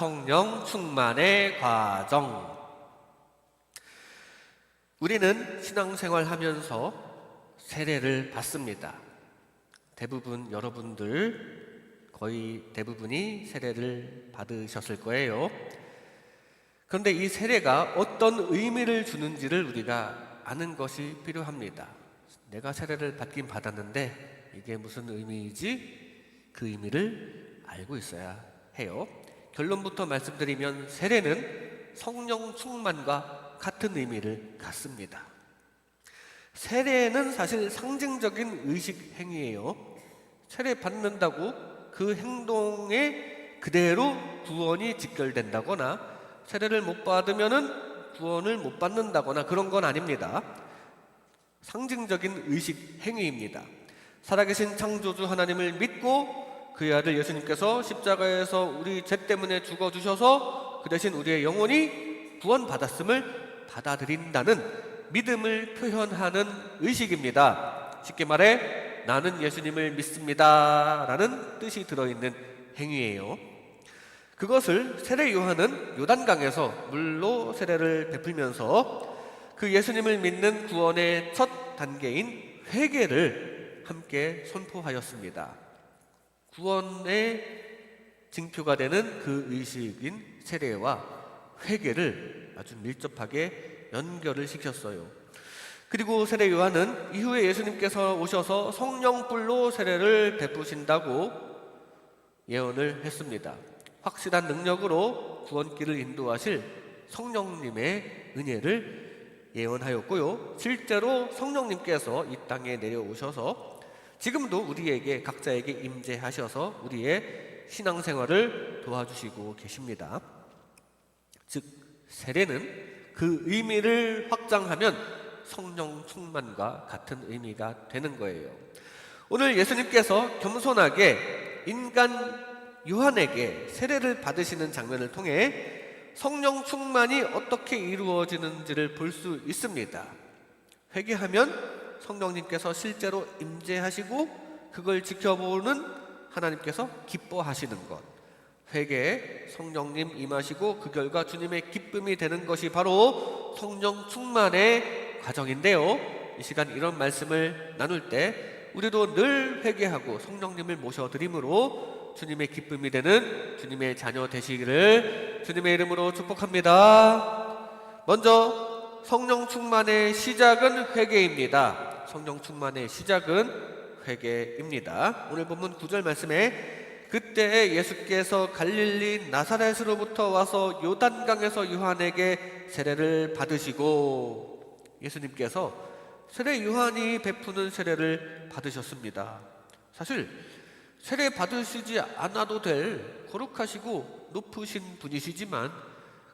성령 충만의 과정. 우리는 신앙생활 하면서 세례를 받습니다. 대부분 여러분들 거의 대부분이 세례를 받으셨을 거예요. 그런데 이 세례가 어떤 의미를 주는지를 우리가 아는 것이 필요합니다. 내가 세례를 받긴 받았는데 이게 무슨 의미이지? 그 의미를 알고 있어야 해요. 결론부터 말씀드리면 세례는 성령 충만과 같은 의미를 갖습니다. 세례는 사실 상징적인 의식 행위예요. 세례 받는다고 그 행동에 그대로 구원이 직결된다거나 세례를 못 받으면은 구원을 못 받는다거나 그런 건 아닙니다. 상징적인 의식 행위입니다. 살아계신 창조주 하나님을 믿고 그의 아들 예수님께서 십자가에서 우리 죄 때문에 죽어주셔서 그 대신 우리의 영혼이 구원받았음을 받아들인다는 믿음을 표현하는 의식입니다. 쉽게 말해 나는 예수님을 믿습니다 라는 뜻이 들어있는 행위예요. 그것을 세례 요한은 요단강에서 물로 세례를 베풀면서 그 예수님을 믿는 구원의 첫 단계인 회개를 함께 선포하였습니다. 구원의 징표가 되는 그 의식인 세례와 회개를 아주 밀접하게 연결을 시켰어요. 그리고 세례 요한은 이후에 예수님께서 오셔서 성령불로 세례를 베푸신다고 예언을 했습니다. 확실한 능력으로 구원길을 인도하실 성령님의 은혜를 예언하였고요. 실제로 성령님께서 이 땅에 내려오셔서 지금도 우리에게 각자에게 임재하셔서 우리의 신앙생활을 도와주시고 계십니다. 즉 세례는 그 의미를 확장하면 성령 충만과 같은 의미가 되는 거예요. 오늘 예수님께서 겸손하게 인간 요한에게 세례를 받으시는 장면을 통해 성령 충만이 어떻게 이루어지는지를 볼 수 있습니다. 회개하면 성령님께서 실제로 임재하시고 그걸 지켜보는 하나님께서 기뻐하시는 것, 회개에 성령님 임하시고 그 결과 주님의 기쁨이 되는 것이 바로 성령 충만의 과정인데요. 이 시간 이런 말씀을 나눌 때 우리도 늘 회개하고 성령님을 모셔드림으로 주님의 기쁨이 되는 주님의 자녀 되시기를 주님의 이름으로 축복합니다. 먼저 성령 충만의 시작은 회개입니다. 성령 충만의 시작은 회개입니다. 오늘 본문 9절 말씀에 그때 예수께서 갈릴리 나사렛으로부터 와서 요단강에서 요한에게 세례를 받으시고, 예수님께서 세례 요한이 베푸는 세례를 받으셨습니다. 사실 세례 받으시지 않아도 될 거룩하시고 높으신 분이시지만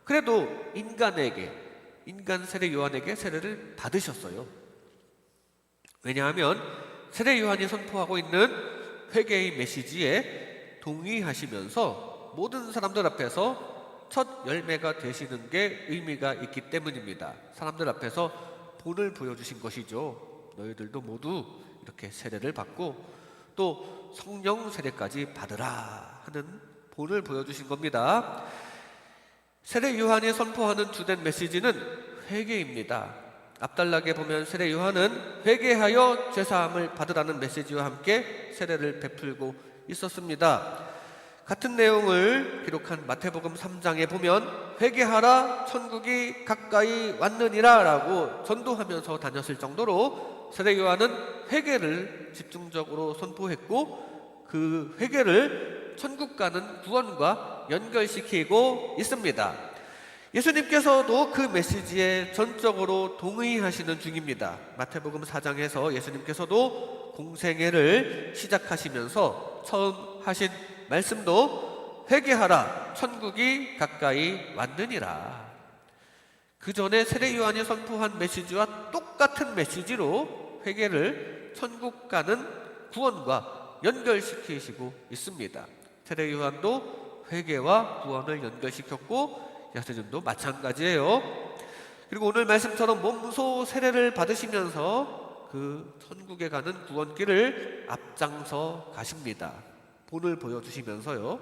그래도 인간 세례 요한에게 세례를 받으셨어요. 왜냐하면 세례 요한이 선포하고 있는 회개의 메시지에 동의하시면서 모든 사람들 앞에서 첫 열매가 되시는 게 의미가 있기 때문입니다. 사람들 앞에서 본을 보여주신 것이죠. 너희들도 모두 이렇게 세례를 받고 또 성령 세례까지 받으라 하는 본을 보여주신 겁니다. 세례 요한이 선포하는 주된 메시지는 회개입니다. 앞달락에 보면 세례 요한은 회개하여 죄사함을 받으라는 메시지와 함께 세례를 베풀고 있었습니다. 같은 내용을 기록한 마태복음 3장에 보면 회개하라 천국이 가까이 왔느니라 라고 전도하면서 다녔을 정도로 세례 요한은 회개를 집중적으로 선포했고 그 회개를 천국 가는 구원과 연결시키고 있습니다. 예수님께서도 그 메시지에 전적으로 동의하시는 중입니다. 마태복음 4장에서 예수님께서도 공생애를 시작하시면서 처음 하신 말씀도 회개하라 천국이 가까이 왔느니라. 그 전에 세례 요한이 선포한 메시지와 똑같은 메시지로 회개를 천국 가는 구원과 연결시키시고 있습니다. 세례 요한도 회개와 구원을 연결시켰고 예수님도 마찬가지예요. 그리고 오늘 말씀처럼 몸소 세례를 받으시면서 그 천국에 가는 구원길을 앞장서 가십니다. 본을 보여주시면서요.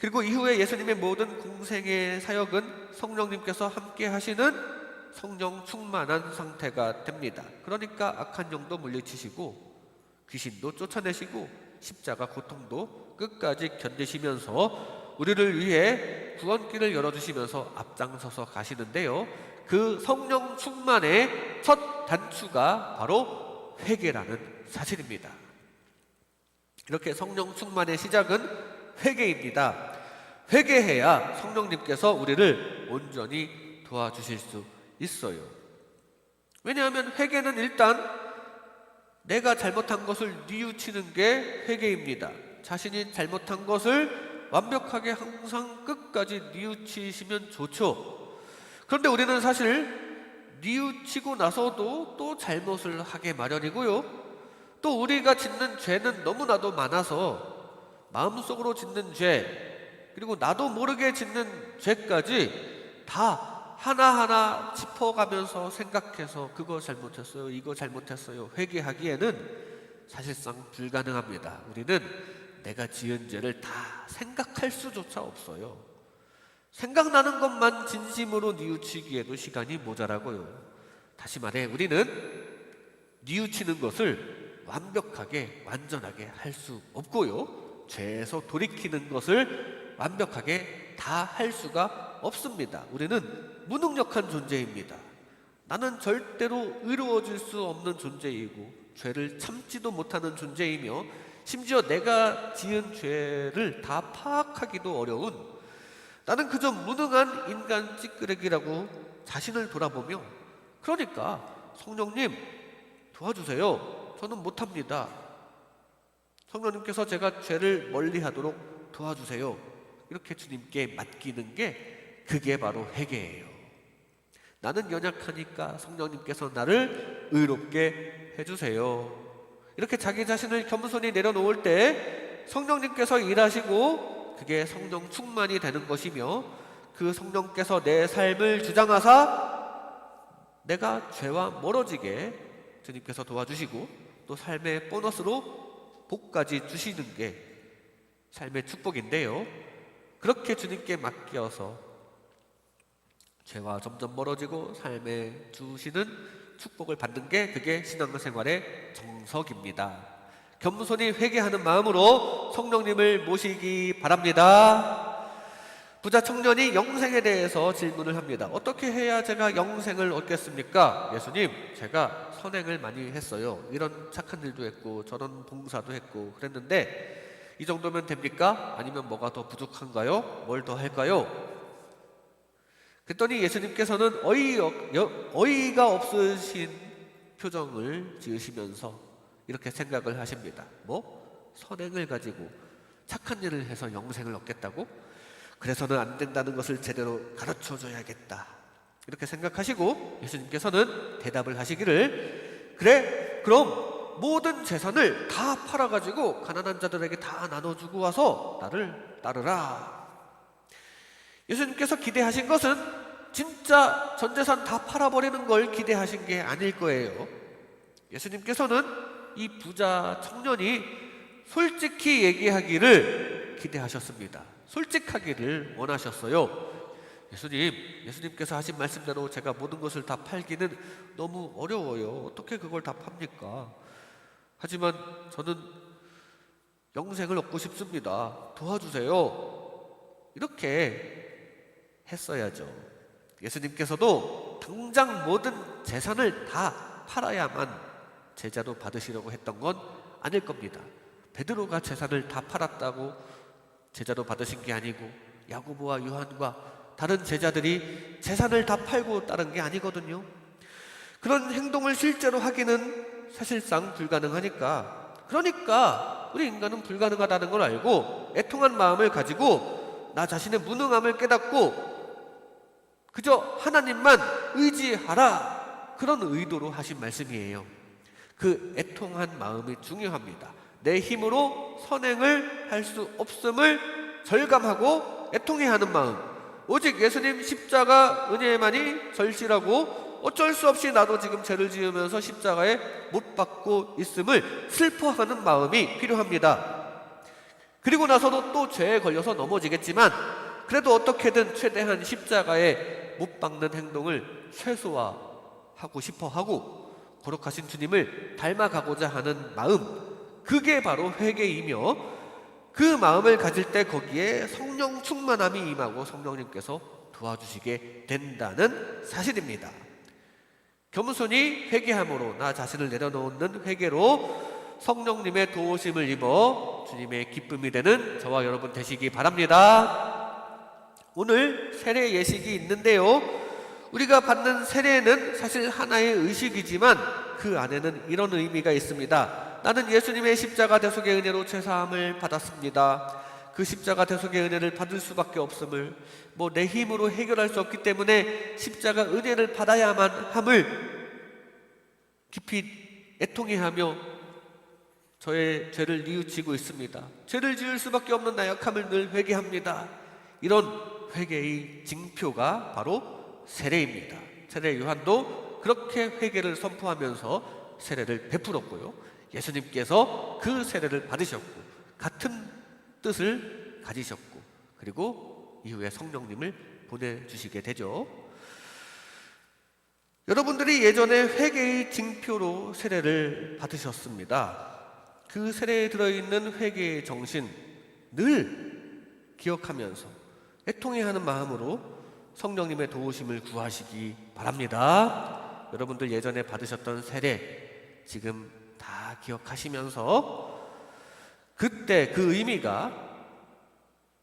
그리고 이후에 예수님의 모든 공생의 사역은 성령님께서 함께 하시는 성령 충만한 상태가 됩니다. 그러니까 악한 영도 물리치시고 귀신도 쫓아내시고 십자가 고통도 끝까지 견디시면서 우리를 위해 구원길을 열어주시면서 앞장서서 가시는데요. 그 성령 충만의 첫 단추가 바로 회개라는 사실입니다. 이렇게 성령 충만의 시작은 회개입니다. 회개해야 성령님께서 우리를 온전히 도와주실 수 있어요. 왜냐하면 회개는 일단 내가 잘못한 것을 뉘우치는 게 회개입니다. 자신이 잘못한 것을 완벽하게 항상 끝까지 뉘우치시면 좋죠. 그런데 우리는 사실 뉘우치고 나서도 또 잘못을 하게 마련이고요. 또 우리가 짓는 죄는 너무나도 많아서 마음속으로 짓는 죄, 그리고 나도 모르게 짓는 죄까지 다 하나하나 짚어가면서 생각해서 그거 잘못했어요, 이거 잘못했어요 회개하기에는 사실상 불가능합니다. 우리는 내가 지은 죄를 다 생각할 수조차 없어요. 생각나는 것만 진심으로 뉘우치기에도 시간이 모자라고요. 다시 말해 우리는 뉘우치는 것을 완벽하게 완전하게 할 수 없고요, 죄에서 돌이키는 것을 완벽하게 다 할 수가 없습니다. 우리는 무능력한 존재입니다. 나는 절대로 의로워질 수 없는 존재이고 죄를 참지도 못하는 존재이며 심지어 내가 지은 죄를 다 파악하기도 어려운, 나는 그저 무능한 인간 찌끄레기라고 자신을 돌아보며, 그러니까 성령님 도와주세요, 저는 못합니다, 성령님께서 제가 죄를 멀리하도록 도와주세요, 이렇게 주님께 맡기는 게 그게 바로 회개예요. 나는 연약하니까 성령님께서 나를 의롭게 해주세요. 이렇게 자기 자신을 겸손히 내려놓을 때 성령님께서 일하시고 그게 성령 충만이 되는 것이며, 그 성령께서 내 삶을 주장하사 내가 죄와 멀어지게 주님께서 도와주시고 또 삶의 보너스로 복까지 주시는 게 삶의 축복인데요. 그렇게 주님께 맡겨서 죄와 점점 멀어지고 삶에 주시는 축복을 받는 게 그게 신앙생활의 정석입니다. 겸손히 회개하는 마음으로 성령님을 모시기 바랍니다. 부자 청년이 영생에 대해서 질문을 합니다. 어떻게 해야 제가 영생을 얻겠습니까? 예수님, 제가 선행을 많이 했어요. 이런 착한 일도 했고 저런 봉사도 했고 그랬는데 이 정도면 됩니까? 아니면 뭐가 더 부족한가요? 뭘 더 할까요? 그랬더니 예수님께서는 어이가 없으신 표정을 지으시면서 이렇게 생각을 하십니다. 뭐? 선행을 가지고 착한 일을 해서 영생을 얻겠다고? 그래서는 안 된다는 것을 제대로 가르쳐줘야겠다, 이렇게 생각하시고 예수님께서는 대답을 하시기를, 그래, 그럼 모든 재산을 다 팔아가지고 가난한 자들에게 다 나눠주고 와서 나를 따르라. 예수님께서 기대하신 것은 진짜 전 재산 다 팔아버리는 걸 기대하신 게 아닐 거예요. 예수님께서는 이 부자 청년이 솔직히 얘기하기를 기대하셨습니다. 솔직하기를 원하셨어요. 예수님께서 하신 말씀대로 제가 모든 것을 다 팔기는 너무 어려워요. 어떻게 그걸 다 팝니까? 하지만 저는 영생을 얻고 싶습니다. 도와주세요. 이렇게 했어야죠. 예수님께서도 당장 모든 재산을 다 팔아야만 제자로 받으시려고 했던 건 아닐 겁니다. 베드로가 재산을 다 팔았다고 제자로 받으신 게 아니고 야고보와 요한과 다른 제자들이 재산을 다 팔고 따른 게 아니거든요. 그런 행동을 실제로 하기는 사실상 불가능하니까, 그러니까 우리 인간은 불가능하다는 걸 알고 애통한 마음을 가지고 나 자신의 무능함을 깨닫고 그저 하나님만 의지하라, 그런 의도로 하신 말씀이에요. 그 애통한 마음이 중요합니다. 내 힘으로 선행을 할 수 없음을 절감하고 애통해야 하는 마음, 오직 예수님 십자가 은혜만이 절실하고 어쩔 수 없이 나도 지금 죄를 지으면서 십자가에 못 박고 있음을 슬퍼하는 마음이 필요합니다. 그리고 나서도 또 죄에 걸려서 넘어지겠지만 그래도 어떻게든 최대한 십자가에 못 박는 행동을 최소화하고 싶어 하고 거룩하신 주님을 닮아가고자 하는 마음, 그게 바로 회개이며 그 마음을 가질 때 거기에 성령 충만함이 임하고 성령님께서 도와주시게 된다는 사실입니다. 겸손히 회개함으로 나 자신을 내려놓는 회개로 성령님의 도우심을 입어 주님의 기쁨이 되는 저와 여러분 되시기 바랍니다. 오늘 세례 예식이 있는데요, 우리가 받는 세례는 사실 하나의 의식이지만 그 안에는 이런 의미가 있습니다. 나는 예수님의 십자가 대속의 은혜로 죄사함을 받았습니다. 그 십자가 대속의 은혜를 받을 수밖에 없음을, 내 힘으로 해결할 수 없기 때문에 십자가 은혜를 받아야만 함을 깊이 애통해하며 저의 죄를 뉘우치고 있습니다. 죄를 지을 수밖에 없는 나약함을 늘 회개합니다. 이런 회개의 징표가 바로 세례입니다. 세례 요한도 그렇게 회개를 선포하면서 세례를 베풀었고요, 예수님께서 그 세례를 받으셨고 같은 뜻을 가지셨고 그리고 이후에 성령님을 보내주시게 되죠. 여러분들이 예전에 회개의 징표로 세례를 받으셨습니다. 그 세례에 들어있는 회개의 정신 늘 기억하면서 애통해하는 마음으로 성령님의 도우심을 구하시기 바랍니다. 여러분들 예전에 받으셨던 세례 지금 다 기억하시면서 그때 그 의미가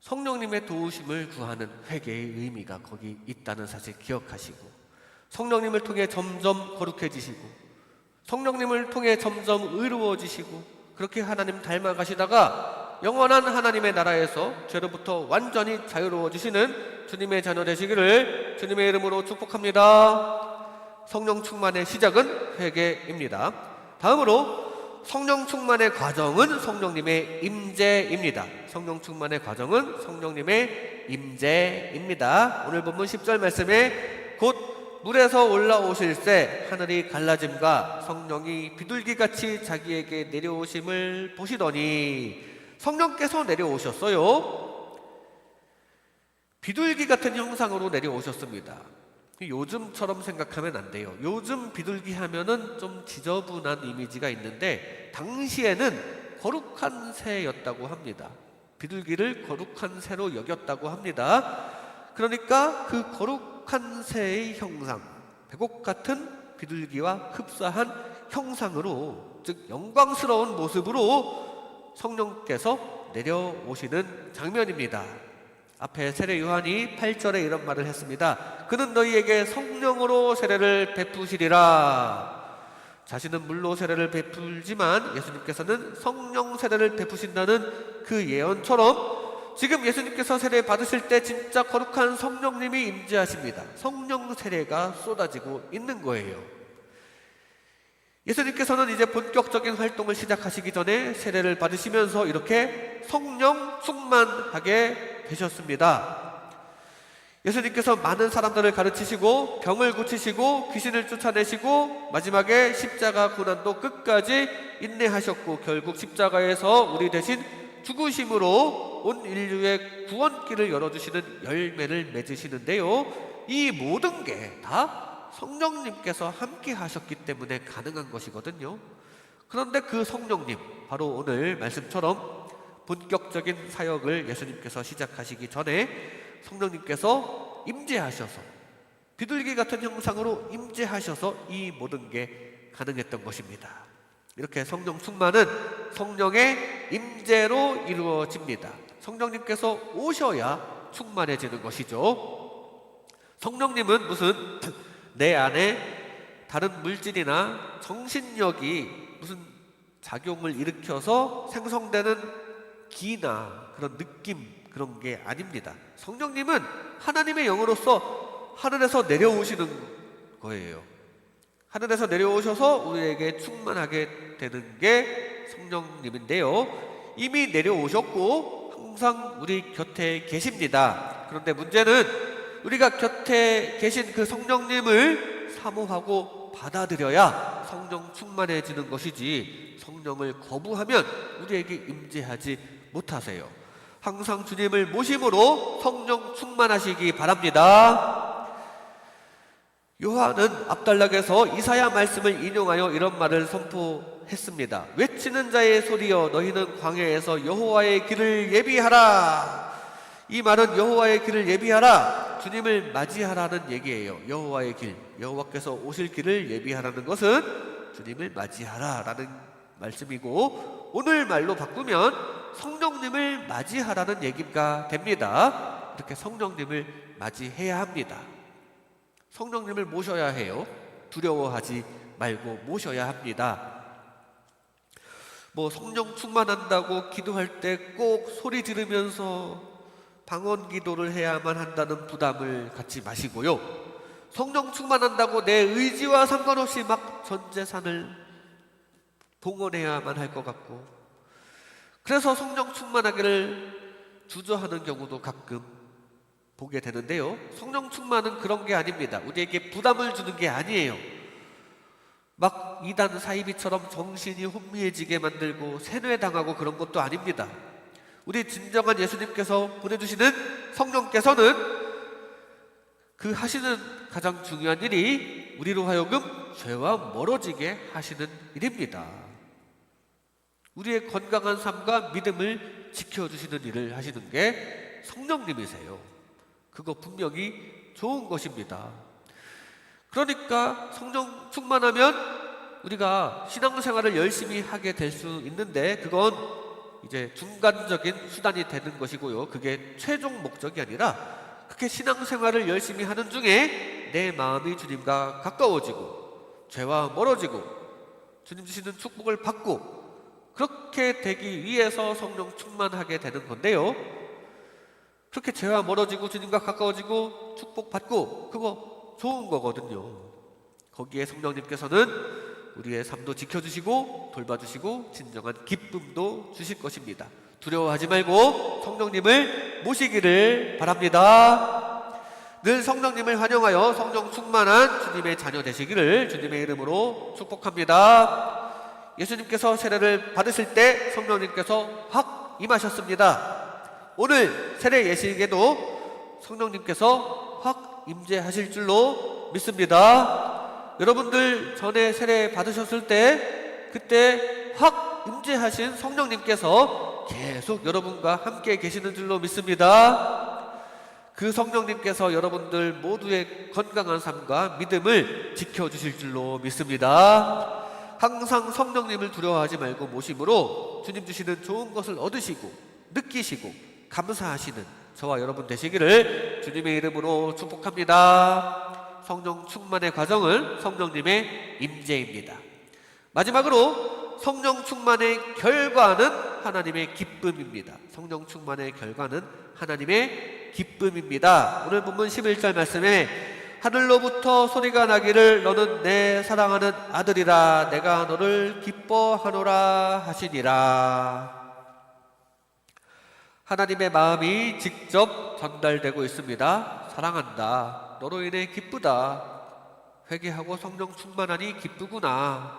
성령님의 도우심을 구하는 회개의 의미가 거기 있다는 사실 기억하시고, 성령님을 통해 점점 거룩해지시고 성령님을 통해 점점 의로워지시고 그렇게 하나님 닮아가시다가 영원한 하나님의 나라에서 죄로부터 완전히 자유로워지시는 주님의 자녀 되시기를 주님의 이름으로 축복합니다. 성령 충만의 시작은 회개입니다. 다음으로 성령 충만의 과정은 성령님의 임재입니다. 성령 충만의 과정은 성령님의 임재입니다. 오늘 본문 10절 말씀에 곧 물에서 올라오실새 하늘이 갈라짐과 성령이 비둘기같이 자기에게 내려오심을 보시더니, 성령께서 내려오셨어요. 비둘기 같은 형상으로 내려오셨습니다. 요즘처럼 생각하면 안 돼요. 요즘 비둘기 하면은 좀 지저분한 이미지가 있는데 당시에는 거룩한 새였다고 합니다. 비둘기를 거룩한 새로 여겼다고 합니다. 그러니까 그 거룩한 새의 형상, 백옥 같은 비둘기와 흡사한 형상으로, 즉 영광스러운 모습으로 성령께서 내려오시는 장면입니다. 앞에 세례 요한이 8절에 이런 말을 했습니다. 그는 너희에게 성령으로 세례를 베푸시리라. 자신은 물로 세례를 베풀지만 예수님께서는 성령 세례를 베푸신다는 그 예언처럼 지금 예수님께서 세례 받으실 때 진짜 거룩한 성령님이 임재하십니다. 성령 세례가 쏟아지고 있는 거예요. 예수님께서는 이제 본격적인 활동을 시작하시기 전에 세례를 받으시면서 이렇게 성령 충만하게 되셨습니다. 예수님께서 많은 사람들을 가르치시고 병을 고치시고 귀신을 쫓아내시고 마지막에 십자가 고난도 끝까지 인내하셨고 결국 십자가에서 우리 대신 죽으심으로 온 인류의 구원길을 열어주시는 열매를 맺으시는데요, 이 모든 게 다 성령님께서 함께 하셨기 때문에 가능한 것이거든요. 그런데 그 성령님, 바로 오늘 말씀처럼 본격적인 사역을 예수님께서 시작하시기 전에 성령님께서 임재하셔서 비둘기 같은 형상으로 임재하셔서 이 모든 게 가능했던 것입니다. 이렇게 성령 충만은 성령의 임재로 이루어집니다. 성령님께서 오셔야 충만해지는 것이죠. 성령님은 무슨 내 안에 다른 물질이나 정신력이 무슨 작용을 일으켜서 생성되는 기나 그런 느낌, 그런 게 아닙니다. 성령님은 하나님의 영으로서 하늘에서 내려오시는 거예요. 하늘에서 내려오셔서 우리에게 충만하게 되는 게 성령님인데요, 이미 내려오셨고 항상 우리 곁에 계십니다. 그런데 문제는 우리가 곁에 계신 그 성령님을 사모하고 받아들여야 성령 충만해지는 것이지, 성령을 거부하면 우리에게 임재하지 못하세요. 항상 주님을 모심으로 성령 충만하시기 바랍니다. 요한은 앞단락에서 이사야 말씀을 인용하여 이런 말을 선포했습니다. 외치는 자의 소리여, 너희는 광야에서 여호와의 길을 예비하라. 이 말은 여호와의 길을 예비하라, 주님을 맞이하라는 얘기예요. 여호와의 길, 여호와께서 오실 길을 예비하라는 것은 주님을 맞이하라라는 말씀이고, 오늘 말로 바꾸면 성령님을 맞이하라는 얘기가 됩니다. 이렇게 성령님을 맞이해야 합니다. 성령님을 모셔야 해요. 두려워하지 말고 모셔야 합니다. 성령 충만한다고 기도할 때 꼭 소리 지르면서 방언 기도를 해야만 한다는 부담을 갖지 마시고요. 성령 충만한다고 내 의지와 상관없이 막 전 재산을 동원해야만 할 것 같고, 그래서 성령 충만하기를 주저하는 경우도 가끔 보게 되는데요. 성령 충만은 그런 게 아닙니다. 우리에게 부담을 주는 게 아니에요. 막 이단 사이비처럼 정신이 혼미해지게 만들고 세뇌당하고 그런 것도 아닙니다. 우리 진정한 예수님께서 보내주시는 성령께서는 그 하시는 가장 중요한 일이 우리로 하여금 죄와 멀어지게 하시는 일입니다. 우리의 건강한 삶과 믿음을 지켜주시는 일을 하시는 게 성령님이세요. 그거 분명히 좋은 것입니다. 그러니까 성령 충만하면 우리가 신앙생활을 열심히 하게 될 수 있는데, 그건 이제 중간적인 수단이 되는 것이고요. 그게 최종 목적이 아니라, 그렇게 신앙생활을 열심히 하는 중에 내 마음이 주님과 가까워지고 죄와 멀어지고 주님 주시는 축복을 받고, 그렇게 되기 위해서 성령 충만하게 되는 건데요. 그렇게 죄와 멀어지고 주님과 가까워지고 축복받고, 그거 좋은 거거든요. 거기에 성령님께서는 우리의 삶도 지켜주시고 돌봐주시고 진정한 기쁨도 주실 것입니다. 두려워하지 말고 성령님을 모시기를 바랍니다. 늘 성령님을 환영하여 성령 충만한 주님의 자녀 되시기를 주님의 이름으로 축복합니다. 예수님께서 세례를 받으실 때 성령님께서 확 임하셨습니다. 오늘 세례 예식에도 성령님께서 확 임재하실 줄로 믿습니다. 여러분들 전에 세례 받으셨을 때 그때 확 임재하신 성령님께서 계속 여러분과 함께 계시는 줄로 믿습니다. 그 성령님께서 여러분들 모두의 건강한 삶과 믿음을 지켜주실 줄로 믿습니다. 항상 성령님을 두려워하지 말고 모심으로 주님 주시는 좋은 것을 얻으시고 느끼시고 감사하시는 저와 여러분 되시기를 주님의 이름으로 축복합니다. 성령 충만의 과정은 성령님의 임재입니다. 마지막으로 성령 충만의 결과는 하나님의 기쁨입니다. 성령 충만의 결과는 하나님의 기쁨입니다. 오늘 본문 11절 말씀에 하늘로부터 소리가 나기를 너는 내 사랑하는 아들이라 내가 너를 기뻐하노라 하시니라. 하나님의 마음이 직접 전달되고 있습니다. 사랑한다. 너로 인해 기쁘다. 회개하고 성령 충만하니 기쁘구나.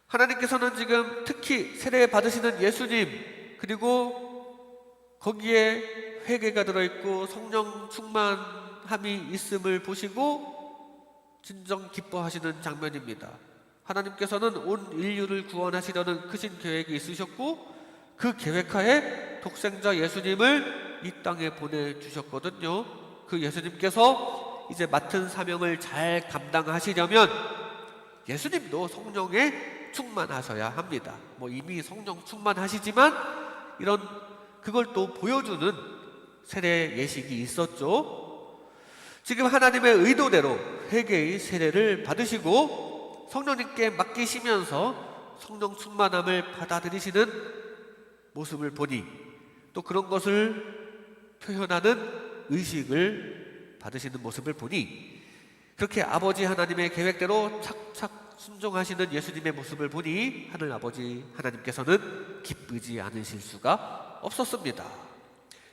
하나님께서는 지금 특히 세례 받으시는 예수님, 그리고 거기에 회개가 들어있고 성령 충만함이 있음을 보시고 진정 기뻐하시는 장면입니다. 하나님께서는 온 인류를 구원하시려는 크신 계획이 있으셨고 그 계획하에 독생자 예수님을 이 땅에 보내주셨거든요. 그 예수님께서 이제 맡은 사명을 잘 감당하시려면 예수님도 성령에 충만하셔야 합니다. 이미 성령 충만하시지만 그걸 또 보여주는 세례 예식이 있었죠. 지금 하나님의 의도대로 회개의 세례를 받으시고 성령님께 맡기시면서 성령 충만함을 받아들이시는 모습을 보니, 또 그런 것을 표현하는 의식을 받으시는 모습을 보니, 그렇게 아버지 하나님의 계획대로 착착 순종하시는 예수님의 모습을 보니 하늘 아버지 하나님께서는 기쁘지 않으실 수가 없었습니다.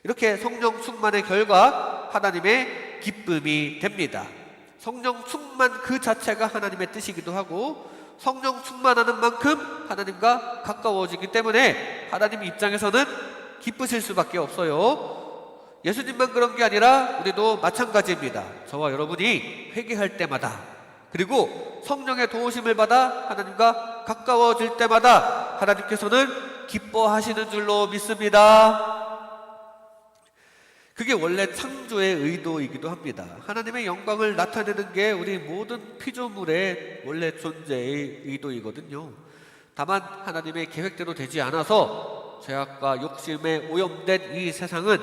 이렇게 성령 충만의 결과 하나님의 기쁨이 됩니다. 성령 충만 그 자체가 하나님의 뜻이기도 하고 성령 충만하는 만큼 하나님과 가까워지기 때문에 하나님 입장에서는 기쁘실 수밖에 없어요. 예수님만 그런 게 아니라 우리도 마찬가지입니다. 저와 여러분이 회개할 때마다, 그리고 성령의 도우심을 받아 하나님과 가까워질 때마다 하나님께서는 기뻐하시는 줄로 믿습니다. 그게 원래 창조의 의도이기도 합니다. 하나님의 영광을 나타내는 게 우리 모든 피조물의 원래 존재의 의도이거든요. 다만 하나님의 계획대로 되지 않아서 죄악과 욕심에 오염된 이 세상은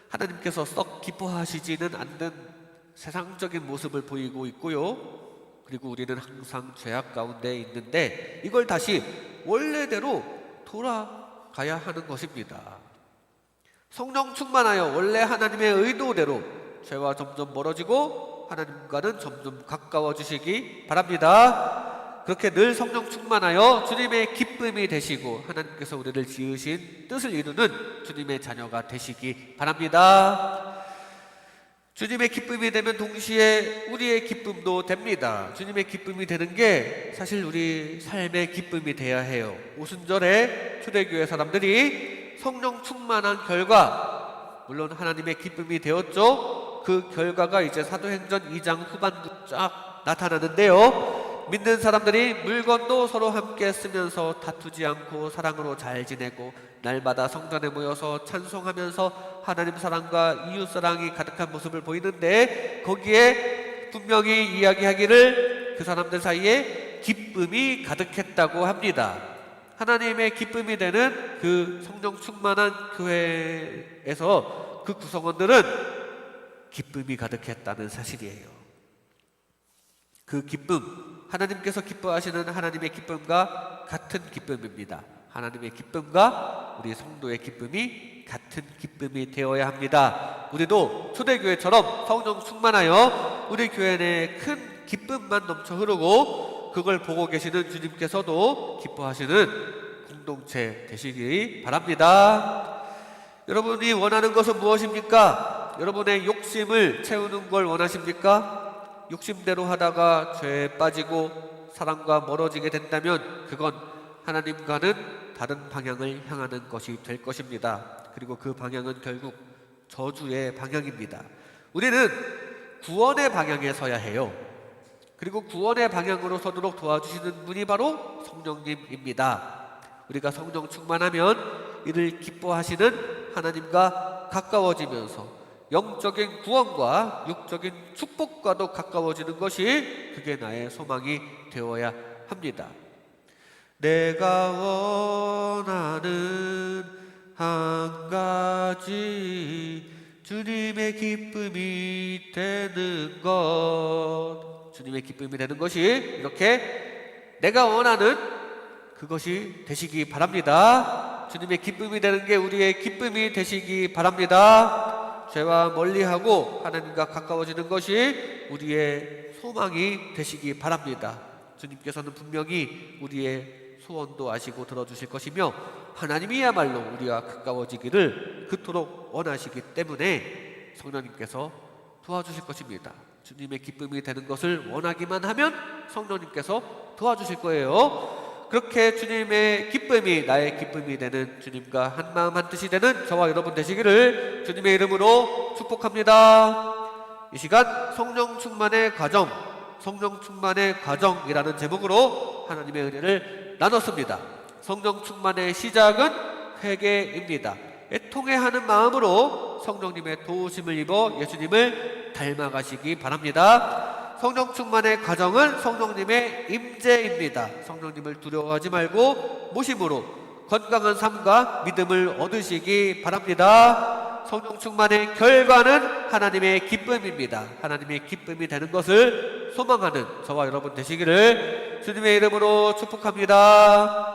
하나님께서 썩 기뻐하시지는 않는 세상적인 모습을 보이고 있고요. 그리고 우리는 항상 죄악 가운데 있는데 이걸 다시 원래대로 돌아가야 하는 것입니다. 성령 충만하여 원래 하나님의 의도대로 죄와 점점 멀어지고 하나님과는 점점 가까워지시기 바랍니다. 그렇게 늘 성령 충만하여 주님의 기쁨이 되시고 하나님께서 우리를 지으신 뜻을 이루는 주님의 자녀가 되시기 바랍니다. 주님의 기쁨이 되면 동시에 우리의 기쁨도 됩니다. 주님의 기쁨이 되는 게 사실 우리 삶의 기쁨이 돼야 해요. 오순절에 초대교회 사람들이 성령 충만한 결과, 물론 하나님의 기쁨이 되었죠. 그 결과가 이제 사도행전 2장 후반부 쫙 나타나는데요. 믿는 사람들이 물건도 서로 함께 쓰면서 다투지 않고 사랑으로 잘 지내고 날마다 성전에 모여서 찬송하면서 하나님 사랑과 이웃 사랑이 가득한 모습을 보이는데, 거기에 분명히 이야기하기를 그 사람들 사이에 기쁨이 가득했다고 합니다. 하나님의 기쁨이 되는 그 성령 충만한 교회에서 그 구성원들은 기쁨이 가득했다는 사실이에요. 그 기쁨, 하나님께서 기뻐하시는 하나님의 기쁨과 같은 기쁨입니다. 하나님의 기쁨과 우리 성도의 기쁨이 같은 기쁨이 되어야 합니다. 우리도 초대교회처럼 성령 충만하여 우리 교회 내에 큰 기쁨만 넘쳐 흐르고 그걸 보고 계시는 주님께서도 기뻐하시는 공동체 되시기 바랍니다. 여러분이 원하는 것은 무엇입니까? 여러분의 욕심을 채우는 걸 원하십니까? 욕심대로 하다가 죄에 빠지고 사랑과 멀어지게 된다면 그건 하나님과는 다른 방향을 향하는 것이 될 것입니다. 그리고 그 방향은 결국 저주의 방향입니다. 우리는 구원의 방향에 서야 해요. 그리고 구원의 방향으로 서도록 도와주시는 분이 바로 성령님입니다. 우리가 성령 충만하면 이를 기뻐하시는 하나님과 가까워지면서 영적인 구원과 육적인 축복과도 가까워지는 것이 그게 나의 소망이 되어야 합니다. 내가 원하는 한 가지 주님의 기쁨이 되는 것, 주님의 기쁨이 되는 것이 이렇게 내가 원하는 그것이 되시기 바랍니다. 주님의 기쁨이 되는 게 우리의 기쁨이 되시기 바랍니다. 죄와 멀리하고 하나님과 가까워지는 것이 우리의 소망이 되시기 바랍니다. 주님께서는 분명히 우리의 소원도 아시고 들어주실 것이며 하나님이야말로 우리와 가까워지기를 그토록 원하시기 때문에 성령님께서 도와주실 것입니다. 주님의 기쁨이 되는 것을 원하기만 하면 성령님께서 도와주실 거예요. 그렇게 주님의 기쁨이 나의 기쁨이 되는, 주님과 한마음 한뜻이 되는 저와 여러분 되시기를 주님의 이름으로 축복합니다. 이 시간 성령 충만의 과정, 성령 충만의 과정이라는 제목으로 하나님의 은혜를 나눴습니다. 성령 충만의 시작은 회개입니다. 애통해하는 마음으로 성령님의 도우심을 입어 예수님을 닮아가시기 바랍니다. 성령 충만의 과정은 성령님의 임재입니다. 성령님을 두려워하지 말고 모심으로 건강한 삶과 믿음을 얻으시기 바랍니다. 성령 충만의 결과는 하나님의 기쁨입니다. 하나님의 기쁨이 되는 것을 소망하는 저와 여러분 되시기를 주님의 이름으로 축복합니다.